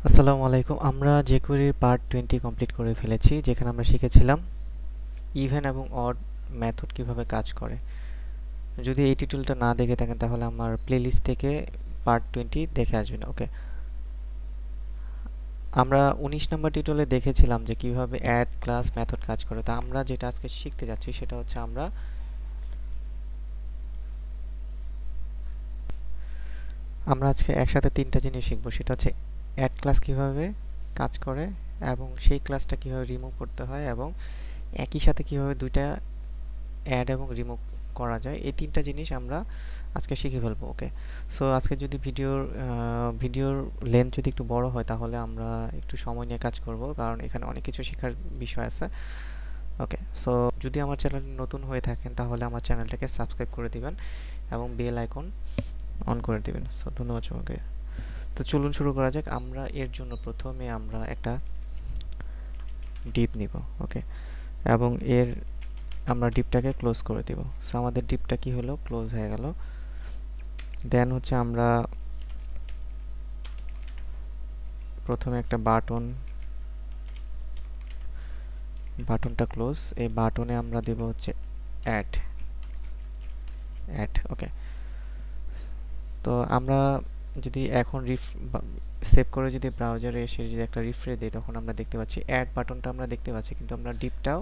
আসসালামু আলাইকুম। আমরা jQuery পার্ট 20 কমপ্লিট করে ফেলেছি, যেখানে আমরা শিখেছিলাম ইভেন এবং অড মেথড কিভাবে কাজ করে। যদি এই টিউটোরিয়ালটা না দেখে থাকেন তাহলে আমার প্লেলিস্ট থেকে পার্ট 20 দেখে আসবেন। ওকে, আমরা 19 নম্বর টিউটোরিয়ালে দেখেছিলাম যে কিভাবে অ্যাড ক্লাস মেথড কাজ করে। তা আমরা যেটা আজকে শিখতে যাচ্ছি সেটা হচ্ছে আমরা আজকে একসাথে তিনটা জিনিস শিখবো। সেটা হচ্ছে অ্যাড ক্লাস কিভাবে কাজ করে, এবং সেই ক্লাসটা কিভাবে রিমুভ করতে হয়, এবং একই সাথে কিভাবে দুইটা অ্যাড এবং রিমুভ করা যায়। এই তিনটা জিনিস আমরা আজকে শিখে ফেলবো। ওকে, সো আজকে যদি ভিডিওর লেন্থ যদি একটু বড় হয় তাহলে আমরা একটু সময় নিয়ে কাজ করব, কারণ এখানে অনেক কিছু শেখার বিষয় আছে। ওকে, সো যদি আমার চ্যানেল নতুন হয়ে থাকেন তাহলে আমার চ্যানেলটাকে সাবস্ক্রাইব করে দিবেন এবং বেল আইকন অন করে দিবেন। সো ধন্যবাদ সবাইকে। তো চলুন শুরু করা যাক। আমরা এর জন্য প্রথমে আমরা একটা ডিপ নিব। ওকে, এবং আমরা ডিপটাকে ক্লোজ করে দিব। সো আমাদের ডিপটা কি হলো, ক্লোজ হয়ে গেল। দেন হচ্ছে আমরা প্রথমে একটা বাটনটা ক্লোজ। এই বাটনে আমরা দেব হচ্ছে অ্যাড। ওকে, তো আমরা যদি এখন সেভ করে যদি ব্রাউজারে এসে যদি একটা রিফ্রেশ দিই, তখন আমরা দেখতে পাচ্ছি অ্যাড বাটনটা আমরা দেখতে পাচ্ছি, কিন্তু আমরা ডিপটাও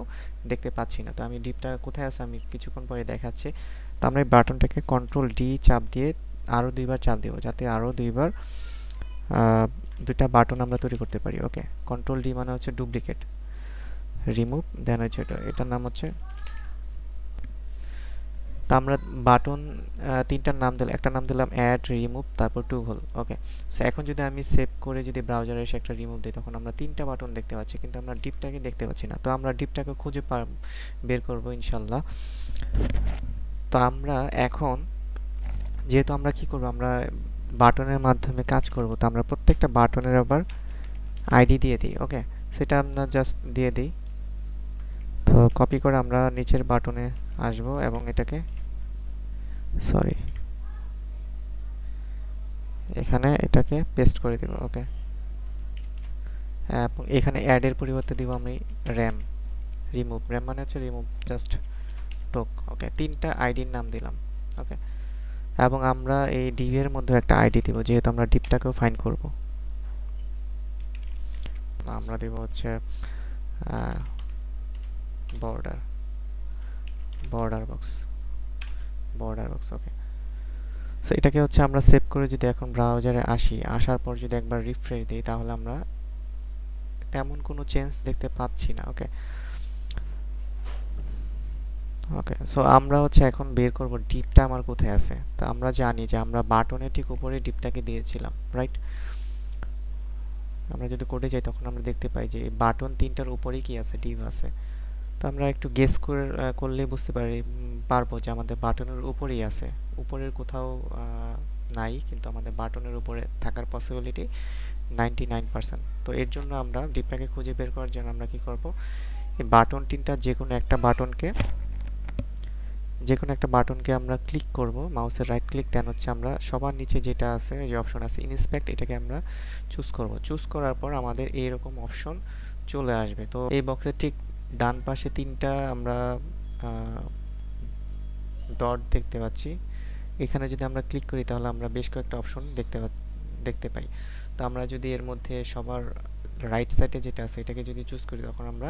দেখতে পাচ্ছি না। তো আমি ডিপটা কোথায় আছে আমি কিছুক্ষণ পরে দেখাচ্ছি। তো আমরা এই বাটনটাকে কন্ট্রোল ডি চাপ দিয়ে আরও দুইবার চাপ দেবো, যাতে আরও দুইবার দুইটা বাটন আমরা তৈরি করতে পারি। ওকে, কন্ট্রোল ডি মানে হচ্ছে ডুপ্লিকেট, রিমুভ, দেন হচ্ছে এটার নাম হচ্ছে। তো আমরা বাটন তিনটার নাম দিলাম, একটা নাম দিলাম অ্যাড, রিমুভ, তারপর টুগল। ওকে, সো এখন যদি আমি সেভ করে যদি ব্রাউজারে এসে একটা রিমুভ দিই, তখন আমরা তিনটা বাটন দেখতে পাচ্ছি, কিন্তু আমরা ডিপটাকে দেখতে পাচ্ছি না। তো আমরা ডিপটাকে খুঁজে বের করবো ইনশাল্লাহ। তো আমরা এখন যেহেতু আমরা কি করব, আমরা বাটনের মাধ্যমে কাজ করব, তো আমরা প্রত্যেকটা বাটনের আবার আইডি দিয়ে দিই। ওকে, সেটা আমরা জাস্ট দিয়ে দিই। তো কপি করে আমরা নিচের বাটনে আসব এবং এটাকে এখানে এটাকে পেস্ট করে দিব। ওকে, এবং এখানে অ্যাড এর পরিবর্তে দিব আমি র্যাম। র্যাম মানে হচ্ছে রিমুভ জাস্ট টোক। ওকে, তিনটা আইডির নাম দিলাম। ওকে, এবং আমরা এই ডিভ এর মধ্যে একটা আইডি দিব, যেহেতু আমরা ডিপটাকেও ফাইন্ড করব। আমরা দিব হচ্ছে বর্ডার বক্স। ওকে, সো এটাকে হচ্ছে আমরা সেভ করে যদি এখন ব্রাউজারে আসার পর যদি একবার রিফ্রেশ দিই, তাহলে আমরা তেমন কোনো চেঞ্জ দেখতে পাচ্ছি না। ওকে, সো আমরা হচ্ছে এখন বের করব ডিপটা আমার কোথায় আছে। তো আমরা জানি যে আমরা বাটনের ঠিক উপরে ডিপটাকে দিয়েছিলাম, রাইট? আমরা যদি কোডে যাই তখন আমরা দেখতে পাই যে বাটন তিনটার উপরেই কি আছে, ডিপ আছে। তো আমরা একটু গেস করলে বুঝতে পারবো যে আমাদের বাটনের উপরেই আছে, উপরের কোথাও নাই, কিন্তু আমাদের বাটনের উপরে থাকার পসিবিলিটি 99%। তো এর জন্য আমরা ডিপটাকে খুঁজে বের করার জন্য আমরা কি করব, এই বাটন তিনটা যে কোনো একটা বাটনকে আমরা ক্লিক করব, মাউসের রাইট ক্লিক, দেন হচ্ছে আমরা সবার নিচে যেটা আছে, যে অপশন আছে ইন্সপেক্ট, এটাকে আমরা চুজ করার পর আমাদের এইরকম অপশন চলে আসবে। তো এই বক্সের ঠিক ডান পাশে তিনটা আমরা ডট দেখতে পাচ্ছি। এখানে যদি আমরা ক্লিক করি তাহলে আমরা বেশ কয়েকটা অপশন দেখতে পাই। তো আমরা যদি এর মধ্যে সবার রাইট সাইডে যেটা আছে এটাকে যদি চুজ করি, তখন আমরা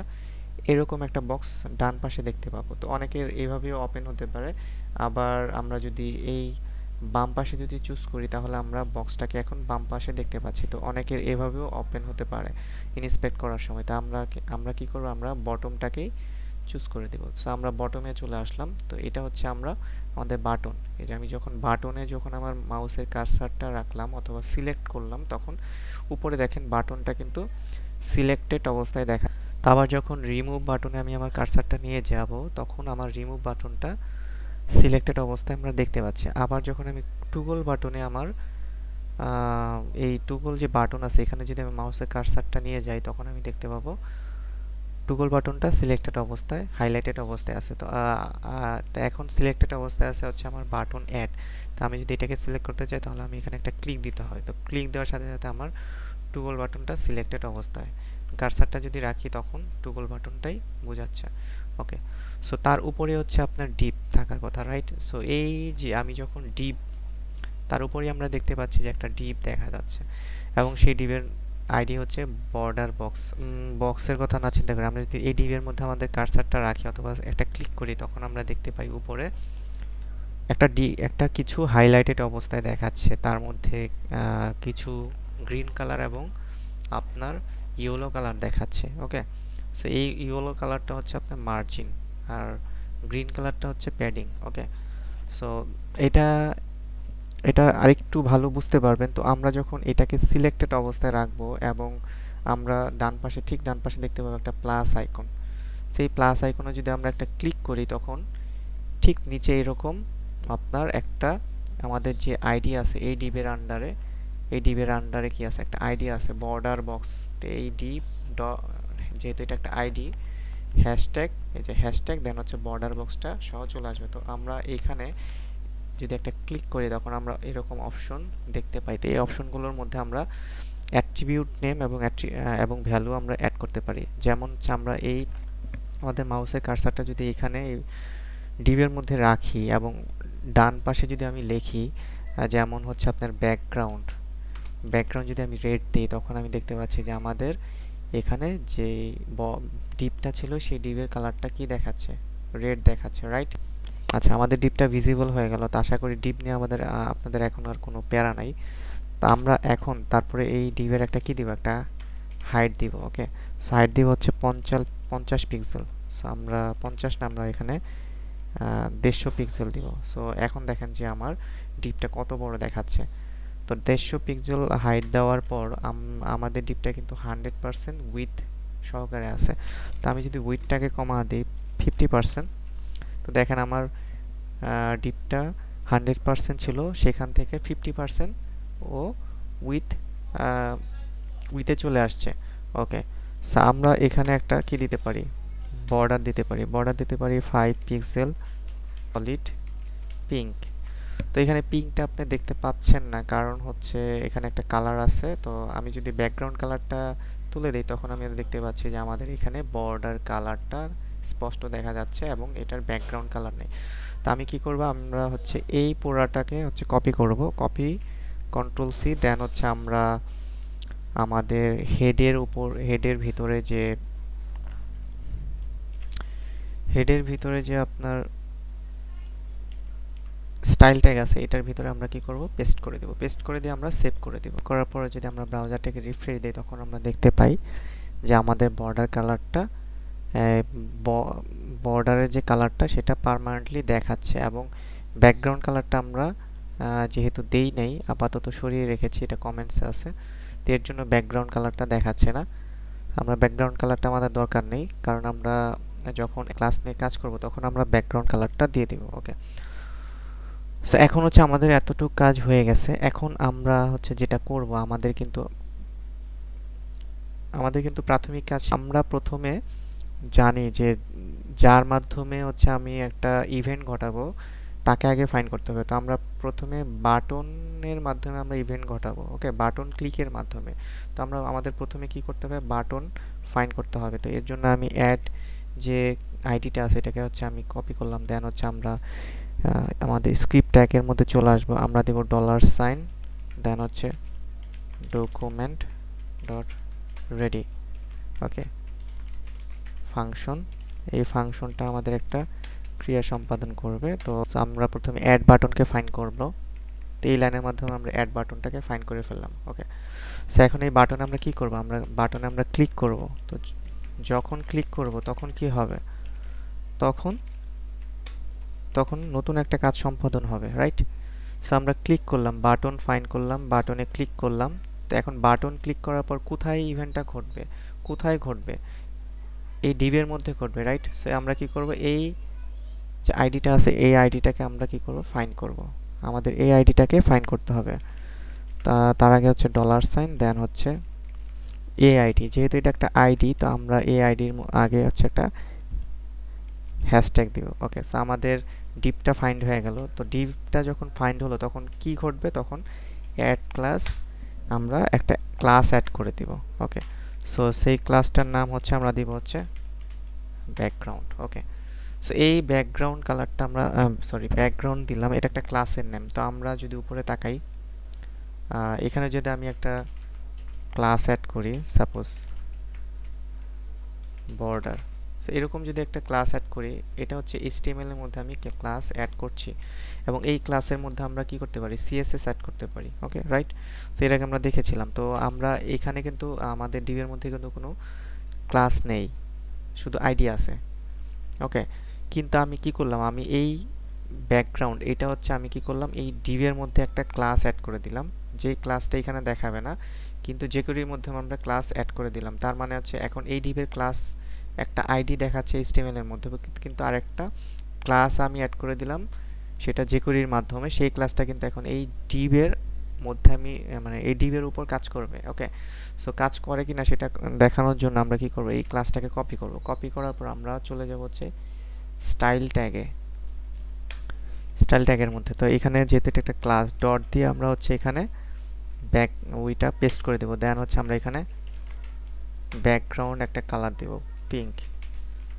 এরকম একটা বক্স ডান পাশে দেখতে পাবো। তো অনেকের এইভাবেও ওপেন হতে পারে। আবার আমরা যদি এই বাম পাশে যদি চুজ করি, তাহলে আমরা বক্সটাকে এখন বাম পাশে দেখতে পাচ্ছি। তো অনেকের এভাবেও ওপেন হতে পারে ইন্সপেক্ট করার সময়। তো আমরা কি করব, আমরা বটমটাকেই চুজ করে দেব। সো আমরা বটমে চলে আসলাম। তো এটা হচ্ছে আমাদের বাটন। এই যে আমি যখন আমার মাউসের কার্সারটা রাখলাম অথবা সিলেক্ট করলাম, তখন উপরে দেখেন বাটনটা কিন্তু সিলেক্টেড অবস্থায় দেখা। তো আবার যখন রিমুভ বাটনে আমি আমার কার্সারটা নিয়ে যাব, তখন আমার রিমুভ বাটনটা সিলেক্টেড অবস্থায় আমরা দেখতে পাচ্ছি। আবার যখন আমি টুগল বাটনে এই টুগল যে বাটন আছে এখানে যদি আমি মাউসের কার্সারটা নিয়ে যাই, তখন আমি দেখতে পাবো টুগল বাটনটা সিলেক্টেড অবস্থায়, হাইলাইটেড অবস্থায় আছে। তো এখন সিলেক্টেড অবস্থায় আছে হচ্ছে আমার বাটন অ্যাড। তো আমি যদি এটাকে সিলেক্ট করতে চাই, তাহলে আমি এখানে একটা ক্লিক দিতে হয়। তো ক্লিক দেওয়ার সাথে সাথে আমার টুগল বাটনটা সিলেক্টেড অবস্থায়, কার্সারটা যদি রাখি তখন টুগল বাটনটাই বোঝাচ্ছে। ওকে, সো তার উপরে হচ্ছে আপনার ডিপ থাকার কথা, রাইট? সো এই যে আমি যখন ডিপ, তার উপরেই আমরা দেখতে পাচ্ছি যে একটা ডিপ দেখা যাচ্ছে, এবং সেই ডিপের আইডি হচ্ছে বর্ডার বক্স। বক্সের কথা না চিন্তা করে আমরা যদি এই ডিপের মধ্যে আমাদের কার্সারটা রাখি অথবা একটা ক্লিক করি, তখন আমরা দেখতে পাই উপরে একটা কিছু হাইলাইটেড অবস্থায় দেখাচ্ছে, তার মধ্যে কিছু গ্রিন কালার এবং আপনার ইয়েলো কালার দেখাচ্ছে। ওকে, সো এই ইয়েলো কালারটা হচ্ছে আপনার মার্জিন, আর গ্রিন কালারটা হচ্ছে প্যাডিং। ওকে, সো এটা এটা আরেকটু ভালো বুঝতে পারবেন। তো আমরা যখন এটাকে সিলেক্টেড অবস্থায় রাখবো এবং আমরা ঠিক ডান পাশে দেখতে পাবো একটা প্লাস আইকন, সেই প্লাস আইকনে যদি আমরা একটা ক্লিক করি তখন ঠিক নিচে এরকম আপনার একটা আমাদের যে আইডি আছে এই ডিবের আন্ডারে কি আছে, একটা আইডি আছে বর্ডার বক্স। তো এই ডিপ যেহেতু এটা একটা আইডি, হ্যাশট্যাগ, এই যে হ্যাশট্যাগ দেন হচ্ছে বর্ডার বক্সটা সহ চলে আসবে। তো আমরা এইখানে যদি একটা ক্লিক করি তখন আমরা এরকম অপশন দেখতে পাই। তো এই অপশনগুলোর মধ্যে আমরা অ্যাট্রিবিউট নেম এবং ভ্যালু আমরা অ্যাড করতে পারি। যেমন হচ্ছে আমরা এই আমাদের মাউসের কার্সারটা যদি এখানে ডিভের মধ্যে রাখি এবং ডান পাশে যদি আমি লিখি যেমন হচ্ছে আপনার ব্যাকগ্রাউন্ড যদি আমি রেড দিই, তখন আমি দেখতে পাচ্ছি যে আমাদের এখানে যে ডিপটা ছিল সেই ডিপের কালারটা কি দেখাচ্ছে, রেড দেখাচ্ছে, রাইট? আচ্ছা, আমাদের ডিপটা ভিজিবল হয়ে গেল। তো আশা করি ডিপ নিয়ে আপনাদের এখন আর কোনো প্যারা নাই। তো আমরা এখন তারপরে এই ডিপের একটা কি দিব, একটা হাইট দিব। ওকে, সো হাইট দিব হচ্ছে 50 পিক্সেল। সো আমরা 50 না, আমরা এখানে 150 পিক্সেল দিব। সো এখন দেখেন যে আমার ডিপটা কত বড় দেখাচ্ছে। তো 150 পিক্সেল হাইট দেওয়ার পর আমাদের ডিপটা কিন্তু 100% উইথ সহকারে আছে। তো আমি যদি উইথটাকে কমা দিই 50%, তো দেখেন আমার ডিপটা 100% ছিল, সেখান থেকে 50% ও উইথ উইথে চলে আসছে। ওকে, সো আমরা এখানে একটা কি দিতে পারি, বর্ডার দিতে পারি 5 পিক্সেল সলিড পিঙ্ক। তো এখানে পিঙ্কটা আপনি দেখতে পাচ্ছেন না, কারণ হচ্ছে এখানে একটা কালার আছে। তো আমি যদি ব্যাকগ্রাউন্ড কালারটা তুলে দিই তখন আমি দেখতে পাচ্ছি যে আমাদের এখানে বর্ডার কালারটা স্পষ্ট দেখা যাচ্ছে এবং এটার ব্যাকগ্রাউন্ড কালার নেই। তো আমি কি করব, আমরা হচ্ছে এই পোড়াটাকে হচ্ছে কপি কন্ট্রোল সি, দেন হচ্ছে আমরা আমাদের হেডের ভিতরে যে আপনার স্টাইল ট্যাগ আছে, এটার ভিতরে আমরা কি করব, পেস্ট করে দেব। পেস্ট করে দিয়ে আমরা সেভ করে দেব। করার পরে যদি আমরা ব্রাউজারটাকে রিফ্রেশ দিই তখন আমরা দেখতে পাই যে আমাদের বর্ডার কালারটা, বর্ডারের যে কালারটা সেটা পার্মানেন্টলি দেখাচ্ছে, এবং ব্যাকগ্রাউন্ড কালারটা আমরা যেহেতু দেই নাই, আপাতত সরিয়ে রেখেছি, এটা কমেন্টসে আছে, তো এর জন্য ব্যাকগ্রাউন্ড কালারটা দেখাচ্ছে না। আমরা ব্যাকগ্রাউন্ড কালারটা আমাদের দরকার নেই, কারণ আমরা যখন ক্লাস নিয়ে কাজ করব তখন আমরা ব্যাকগ্রাউন্ড কালারটা দিয়ে দেব। ওকে, সো এখন হচ্ছে আমাদের এতটুকু কাজ হয়ে গেছে। এখন আমরা হচ্ছে যেটা করব, আমাদের কিন্তু প্রাথমিক কাজ, আমরা প্রথমে জানি যে যার মাধ্যমে হচ্ছে আমি একটা ইভেন্ট ঘটাবো তাকে আগে ফাইন্ড করতে হবে। তো আমরা প্রথমে বাটনের মাধ্যমে আমরা ইভেন্ট ঘটাবো। ওকে, বাটন ক্লিকের মাধ্যমে। তো আমাদের প্রথমে কি করতে হবে, বাটন ফাইন্ড করতে হবে। তো এর জন্য আমি অ্যাড যে আইডিটা আছে এটাকে হচ্ছে আমি কপি করলাম, দেন হচ্ছে আমরা আমাদের স্ক্রিপ্ট ট্যাগের মধ্যে চলে আসবো, আমরা দেব $, দেন হচ্ছে ডকুমেন্ট ডট রেডি। ওকে, ফাংশন, এই ফাংশনটা আমাদের একটা ক্রিয়া সম্পাদন করবে। তো আমরা প্রথমে অ্যাড বাটনকে ফাইন্ড করব। তো এই লাইনের মাধ্যমে আমরা অ্যাড বাটনটাকে ফাইন্ড করে ফেললাম। ওকে, সো এখন এই বাটনে আমরা কি করব, বাটনে আমরা ক্লিক করব। তো যখন ক্লিক করব তখন কি হবে, তখন তখন নতুন একটা কাজ সম্পাদন হবে, রাইট? সো আমরা ক্লিক করলাম, বাটন ফাইন্ড করলাম, বাটনে ক্লিক করলাম। তো এখন বাটন ক্লিক করার পর কোথায় ইভেন্টটা ঘটবে, কোথায় ঘটবে, এই ডিবের মধ্যে ঘটবে, রাইট? সো আমরা কি করব, এই যে আইডিটা আছে এই আইডিটাকে আমরা কি করব, ফাইন্ড করব। আমাদের এই আইডিটাকে ফাইন্ড করতে হবে। তার আগে হচ্ছে $, দেন হচ্ছে এই আইডি, যেহেতু এটা একটা আইডি তো আমরা এই আইডির আগে হচ্ছে একটা হ্যাশট্যাগ দিব। ওকে, সো আমাদের ডিপটা ফাইন্ড হয়ে গেল। তো ডিপটা যখন ফাইন্ড হলো তখন কি ঘটবে, তখন অ্যাড ক্লাস আমরা একটা ক্লাস অ্যাড করে দিব। ওকে, সো সেই ক্লাসটার নাম হচ্ছে আমরা দিব হচ্ছে ব্যাকগ্রাউন্ড। ওকে, সো এই ব্যাকগ্রাউন্ড কালারটা আমরা সরি ব্যাকগ্রাউন্ড দিলাম, এটা একটা ক্লাসের নেম। তো আমরা যদি উপরে তাকাই, এখানে যদি আমি একটা ক্লাস অ্যাড করি, সাপোজ বর্ডার, সো এরকম যদি একটা ক্লাস অ্যাড করি, এটা হচ্ছে এইচটিএমএল এর মধ্যে আমি ক্লাস অ্যাড করছি এবং এই ক্লাসের মধ্যে আমরা কি করতে পারি, সিএসএস অ্যাড করতে পারি। ওকে, রাইট। তো এর আগে আমরা দেখেছিলাম। তো আমরা এখানে কিন্তু আমাদের ডিভ এর মধ্যে কিন্তু কোনো ক্লাস নেই, শুধু আইডি আছে। ওকে, কিন্তু আমি কি করলাম, আমি এই ব্যাকগ্রাউন্ড, এটা হচ্ছে আমি কি করলাম, এই ডিভ এর মধ্যে একটা ক্লাস অ্যাড করে দিলাম, যে ক্লাসটা এখানে দেখাবে না, কিন্তু jQuery-র মধ্যে আমরা ক্লাস অ্যাড করে দিলাম। তার মানে হচ্ছে এখন এই ডিভের ক্লাস একটা আইডি দেখাচ্ছে এইচটিএমএল এর মধ্যে, কিন্তু আরেকটা ক্লাস আমি অ্যাড করে দিলাম সেটা jQuery-র মাধ্যমে। সেই ক্লাসটা কিন্তু এখন এই ডিভের মধ্যে আমি মানে এই ডিভের উপর কাজ করবে। ওকে, সো কাজ করে কিনা সেটা দেখানোর জন্য আমরা কি করব, এই ক্লাসটাকে কপি করব। কপি করার পর আমরা চলে যাব হচ্ছে স্টাইল ট্যাগে, স্টাইল ট্যাগের মধ্যে। তো এখানে যেহেতু এটা একটা ক্লাস, ডট দিয়ে আমরা হচ্ছে এখানে ব্যাক ওইটা পেস্ট করে দেব। দেন হচ্ছে আমরা এখানে ব্যাকগ্রাউন্ড একটা কালার দেব, পিঙ্ক।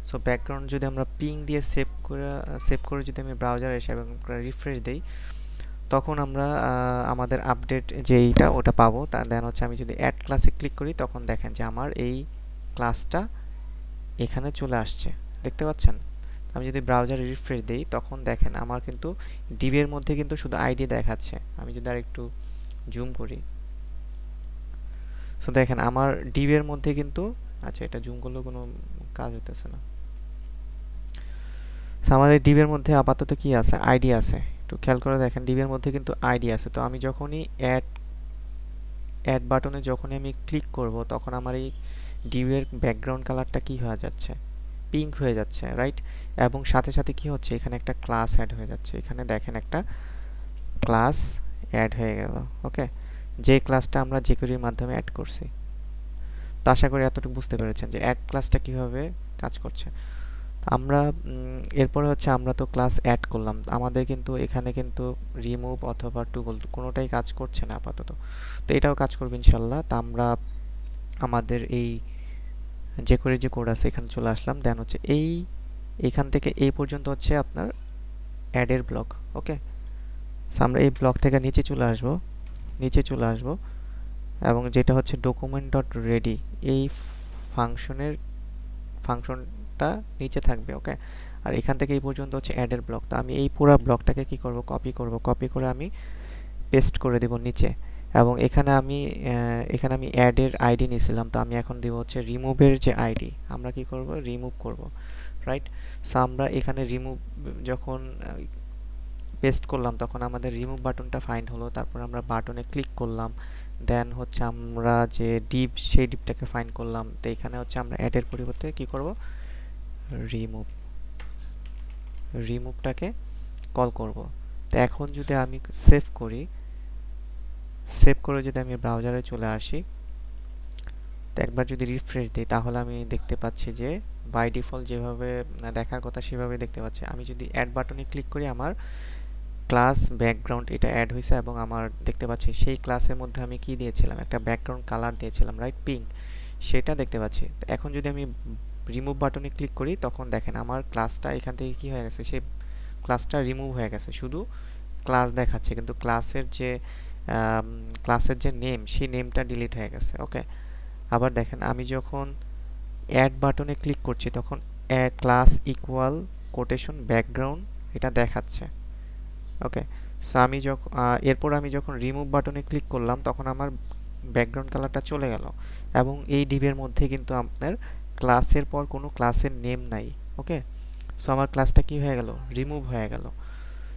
সো ব্যাকগ্রাউন্ড যদি আমরা পিঙ্ক দিয়ে সেভ করে যদি আমি ব্রাউজারে এসে এবং রিফ্রেশ দেই, তখন আমরা আমাদের আপডেট যেইটা ওটা পাবো। দেন হচ্ছে আমি যদি অ্যাড ক্লাসে ক্লিক করি, তখন দেখেন যে আমার এই ক্লাসটা এখানে চলে আসছে, দেখতে পাচ্ছেন। আমি যদি ব্রাউজারে রিফ্রেশ দেই, তখন দেখেন আমার কিন্তু ডিভের মধ্যে কিন্তু শুধু আইডি দেখাচ্ছে। আমি যদি আর একটু জুম করি, সো দেখেন আমার ডিভের মধ্যে কিন্তু, আচ্ছা এটা জুম করলেও কোনো কাজ হইতেছে না। সো আমাদের ডিভের মধ্যে আপাতত কি আছে, আইডি আছে। একটু খেয়াল করে দেখেন ডিভের মধ্যে কিন্তু আইডি আছে। তো আমি যখনই অ্যাড অ্যাড বাটনে যখনই আমি ক্লিক করব, তখন আমার এই ডিভের ব্যাকগ্রাউন্ড কালারটা কি হয়ে যাচ্ছে, পিঙ্ক হয়ে যাচ্ছে, রাইট। এবং সাথে সাথে কি হচ্ছে, এখানে একটা ক্লাস অ্যাড হয়ে যাচ্ছে। এখানে দেখেন একটা ক্লাস অ্যাড হয়ে গেল। ওকে, যে ক্লাসটা আমরা jQuery-র মাধ্যমে অ্যাড করছি। তো আশা করি এতটুকু বুঝতে পেরেছেন যে অ্যাড ক্লাসটা কিভাবে কাজ করছে। আমরা এরপরে হচ্ছে আমরা তো ক্লাস অ্যাড করলাম, আমাদের কিন্তু এখানে কিন্তু রিমুভ অথবা টুগল কোনোটাই কাজ করছে না আপাতত। তো এটাও কাজ করবে ইনশাল্লাহ। তা আমরা আমাদের এই jQuery যে কোড আছে এখানে চলে আসলাম। দেন হচ্ছে এখান থেকে এই পর্যন্ত হচ্ছে আপনার অ্যাডের ব্লক। ওকে, সো আমরা এই ব্লক থেকে নিচে চলে আসবো এবং যেটা হচ্ছে ডকুমেন্ট ডট রেডি, এই ফাংশনটা নিচে থাকবে। ওকে, আর এখান থেকে এই পর্যন্ত হচ্ছে অ্যাডের ব্লক। তো আমি এই পুরো ব্লকটাকে কি করব, কপি করে আমি পেস্ট করে দেব নিচে। এবং এখানে আমি অ্যাডের আইডি নিয়েছিলাম, তো আমি এখন দেব হচ্ছে রিমুভের যে আইডি, আমরা কি করব, রিমুভ করব, রাইট। সো আমরা এখানে রিমুভ যখন পেস্ট করলাম, তখন আমাদের রিমুভ বাটনটা ফাইন্ড হলো। তারপর আমরা বাটনে ক্লিক করলাম, দেন হচ্ছে আমরা যে ডিভ, সেই ডিভটাকে ফাইন্ড করলাম। তো এখানে হচ্ছে আমরা অ্যাডের পরিবর্তে কি করব, রিমুভ, রিমুভটাকে কল করব। তো এখন যদি আমি সেভ করে যদি আমি ব্রাউজারে চলে আসি, তো একবার যদি রিফ্রেশ দিই, তাহলে আমি দেখতে পাচ্ছি যে বাই ডিফল্ট যেভাবে দেখার কথা সেভাবে দেখতে পাচ্ছি। আমি যদি অ্যাড বাটনে ক্লিক করি, আমার ক্লাস ব্যাকগ্রাউন্ড এটা অ্যাড হয়েছে এবং আমার দেখতে পাচ্ছি সেই ক্লাসের মধ্যে আমি কি দিয়েছিলাম, একটা ব্যাকগ্রাউন্ড কালার দিয়েছিলাম, রাইট, পিঙ্ক, সেটা দেখতে পাচ্ছি। এখন যদি আমি রিমুভ বাটনে ক্লিক করি, তখন দেখেন আমার ক্লাসটা এখান থেকে কি হয়ে গেছে, সেই ক্লাসটা রিমুভ হয়ে গেছে, শুধু ক্লাস দেখাচ্ছে, কিন্তু ক্লাসের যে নেম, সেই নেমটা ডিলিট হয়ে গেছে। ওকে, আবার দেখেন আমি যখন অ্যাড বাটনে ক্লিক করছি, তখন ক্লাস ইকুয়াল কোটেশন ব্যাকগ্রাউন্ড এটা দেখাচ্ছে। ওকে, সো এরপর আমি যখন রিমুভ বাটনে ক্লিক করলাম, তখন আমার ব্যাকগ্রাউন্ড কালারটা চলে গেল এবং এই ডিভের মধ্যে কিন্তু আপনার ক্লাসের পর কোনো ক্লাসের নেম নাই। ওকে, সো আমার ক্লাসটা কি হয়ে গেল, রিমুভ হয়ে গেল।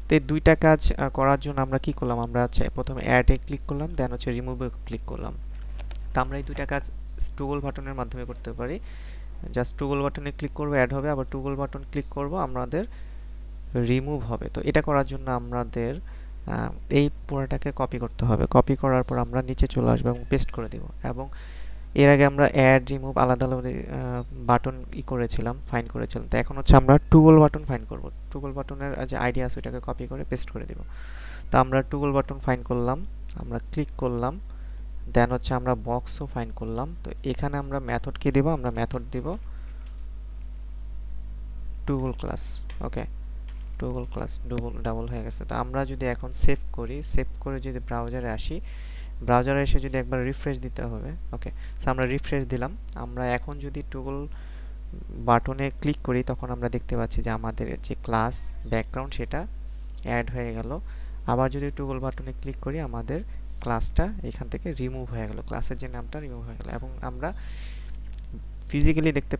তো এই দুইটা কাজ করার জন্য আমরা কি করলাম, আমরা হচ্ছে প্রথমে অ্যাডে ক্লিক করলাম, দেন হচ্ছে রিমুভে ক্লিক করলাম। তো আমরা এই দুইটা কাজ টুগল বাটনের মাধ্যমে করতে পারি। জাস্ট টুগল বাটনে ক্লিক করব, অ্যাড হবে, আবার টুগল বাটন ক্লিক করব, আমাদের রিমুভ হবে। তো এটা করার জন্য আমাদের এই পুরোটাকে কপি করতে হবে। কপি করার পর আমরা নিচে চলে আসবো এবং পেস্ট করে দিব। এবং এর আগে আমরা অ্যাড, রিমুভ আলাদা আলাদা বাটন ফাইন্ড করেছিলাম। তো এখন হচ্ছে আমরা টুগল বাটন ফাইন্ড করব। টুগল বাটনের যে আইডিয়া আছে ওটাকে কপি করে পেস্ট করে দিব। তো আমরা টুগল বাটন ফাইন্ড করলাম, আমরা ক্লিক করলাম, দেন হচ্ছে আমরা বক্সও ফাইন করলাম। তো এখানে আমরা মেথড কি দিব, আমরা মেথড দিব টুগল ক্লাস। ওকে, টুগল ক্লাস ডাবল হয়ে গেছে। তো আমরা যদি এখন সেভ করি, সেভ করে যদি ব্রাউজারে আসি, ব্রাউজারে এসে যদি একবার রিফ্রেশ দিতে হবে। ওকে, তো আমরা রিফ্রেশ দিলাম। আমরা এখন যদি টুগল বাটনে ক্লিক করি তখন আমরা দেখতে পাচ্ছি যে আমাদের যে ক্লাস ব্যাকগ্রাউন্ড সেটা অ্যাড হয়ে গেল। আবার যদি টুগল বাটনে ক্লিক করি আমাদের ক্লাসটা এখান থেকে রিমুভ হয়ে গেল, ক্লাসের যে নামটা রিমুভ হয়ে গেল। এবং আমরা ফিজিক্যালি দেখতে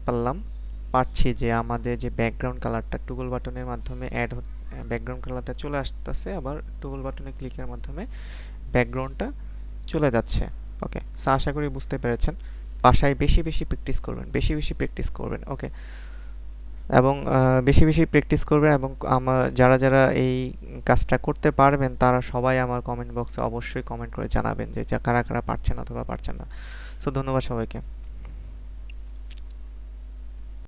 পাচ্ছি যে আমাদের যে ব্যাকগ্রাউন্ড কালারটা টুগল বাটনের মাধ্যমে ব্যাকগ্রাউন্ড কালারটা চলে আসতেছে, আবার টুগল বাটনে ক্লিকের মাধ্যমে ব্যাকগ্রাউন্ডটা চলে যাচ্ছে। ওকে, সো আশা করি বুঝতে পেরেছেন। বাসায় বেশি বেশি প্র্যাকটিস করবেন, বেশি বেশি প্র্যাকটিস করবেন। ওকে, এবং বেশি বেশি প্র্যাকটিস করবেন। এবং যারা যারা এই কাজটা করতে পারবেন তারা সবাই আমার কমেন্ট বক্সে অবশ্যই কমেন্ট করে জানাবেন যে কারা কারা পারছেন অথবা পারছেন না। সো ধন্যবাদ সবাইকে।